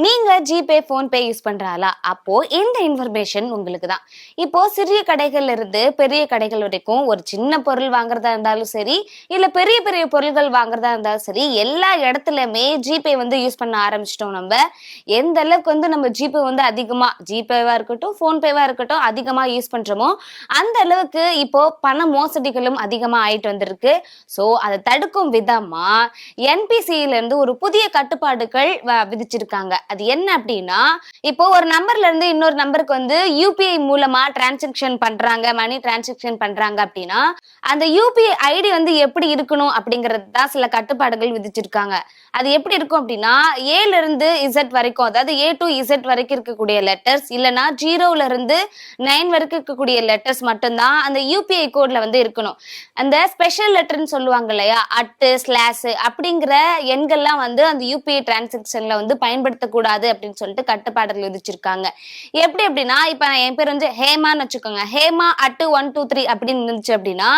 நீங்க GPay PhonePe use பண்றாளா? அப்போ இந்த இன்ஃபர்மேஷன் உங்களுக்கு தான். இப்போ சிறிய கடைகள்ல இருந்து பெரிய கடைகள் வரைக்கும் ஒரு சின்ன பொருள் வாங்குறதா இருந்தாலும் சரி, இல்ல பெரிய பெரிய பொருள்கள் வாங்குறதா இருந்தாலும் சரி, எல்லா இடத்துலயுமே ஜிபே வந்து யூஸ் பண்ண ஆரம்பிச்சிட்டோம் நம்ம. எந்த அளவுக்கு வந்து நம்ம ஜிபே வந்து அதிகமா ஜிபேவா இருக்கட்டும், போன்பேவா இருக்கட்டும் அதிகமா யூஸ் பண்றோமோ அந்த அளவுக்கு இப்போ பண மோசடிகளும் அதிகமா ஆயிட்டு வந்திருக்கு. சோ அதை தடுக்கும் விதமா என்பிசில இருந்து ஒரு புதிய கட்டுப்பாடுகள் விதிச்சிருக்காங்க. அது என்ன அப்படின்னா, இப்போ ஒரு நம்பர்ல இருந்து இன்னொரு நம்பருக்கு வந்து யூபிஐ மூலமா டிரான்சாக்ஷன் பண்றாங்க, மணி டிரான்சாக்ஷன் பண்றாங்க அப்படின்னா, அந்த யூபிஐ ஐடி வந்து எப்படி இருக்கணும் அப்படிங்கிறது தான் சில கட்டுப்பாடுகள் விதிச்சிருக்காங்க. அது எப்படி இருக்கும் அப்படின்னா, ஏல இருந்து இசட் வரைக்கும், அதாவது ஏ டு இசட் வரைக்கும் இருக்கக்கூடிய லெட்டர்ஸ், இல்லைன்னா 0ல இருந்து 9 வரைக்கும் இருக்கக்கூடிய லெட்டர்ஸ் மட்டும்தான் அந்த யூபிஐ கோட்ல வந்து இருக்கணும். அந்த ஸ்பெஷல் லெட்டர்னு சொல்லுவாங்க இல்லையா, அட்டு ஸ்லாஷ் அப்படிங்கிற எண்கள்லாம் வந்து அந்த யூபிஐ டிரான்சாக்ஷன்ல வந்து பயன்படுத்தக்கூடாது அப்படின்னு சொல்லிட்டு கட்டுப்பாடுகள் விதிச்சிருக்காங்க. எப்படி அப்படின்னா, இப்ப என் பேர் வந்து ஹேமான்னு வச்சுக்கோங்க, ஹேமா அட்டு 123 அப்படின்னு இருந்துச்சு அப்படின்னா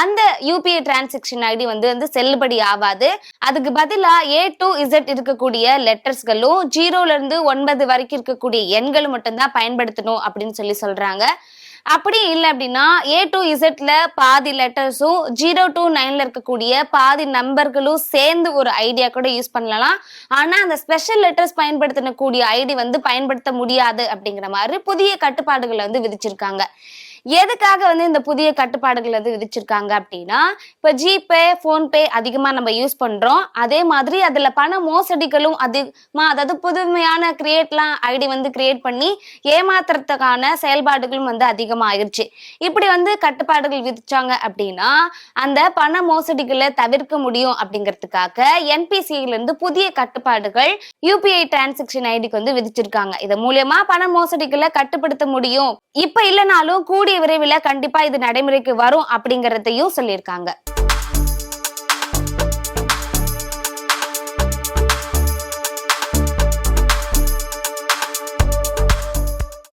அந்த யூபிஐ டிரான்சாக்ஷன் ஐடி வந்து செல்லுபடி ஆகாது. அதுக்கு பதிலா ஏ டு இசட் இருக்கக்கூடிய லெட்டர்ஸ்களும் 0ல இருந்து 9 வரைக்கும் இருக்கக்கூடிய எண்களும் மட்டும்தான் பயன்படுத்தணும் அப்படின்னு சொல்றாங்க. அப்படி இல்லை அப்படின்னா ஏ டு இசட்ல பாதி லெட்டர்ஸும் 0 to 9ல இருக்கக்கூடிய பாதி நம்பர்களும் சேர்ந்து ஒரு ஐடியா கூட யூஸ் பண்ணலாம். ஆனா அந்த ஸ்பெஷல் லெட்டர்ஸ் பயன்படுத்தக்கூடிய ஐடி வந்து பயன்படுத்த முடியாது அப்படிங்கிற மாதிரி புதிய கட்டுப்பாடுகளை வந்து விதிச்சிருக்காங்க. எதுக்காக வந்து இந்த புதிய கட்டுப்பாடுகள் வந்து விதிச்சிருக்காங்க அப்படின்னா, இப்ப ஜிபே போன்பே அதிகமா நம்ம யூஸ் பண்றோம். அதே மாதிரி அதுல பண மோசடிகளும் அதிகமா, அதாவது புதுமையான ஐடி வந்து கிரியேட் பண்ணி ஏமாத்துறதுக்கான செயல்பாடுகளும் வந்து அதிகமா ஆயிடுச்சு. இப்படி வந்து கட்டுப்பாடுகள் விதிச்சாங்க அப்படின்னா அந்த பண மோசடிகளை தவிர்க்க முடியும் அப்படிங்கிறதுக்காக என்பிசில இருந்து புதிய கட்டுப்பாடுகள் யூபிஐ டிரான்சாக்ஷன் ஐடிக்கு வந்து விதிச்சிருக்காங்க. இது மூலியமா பண மோசடிகளை கட்டுப்படுத்த முடியும். இப்ப இல்லைனாலும் கூடிய விரைவில் கண்டிப்பா இது நடைமுறைக்கு வரும் அப்படிங்கறதையும் சொல்லியிருக்காங்க.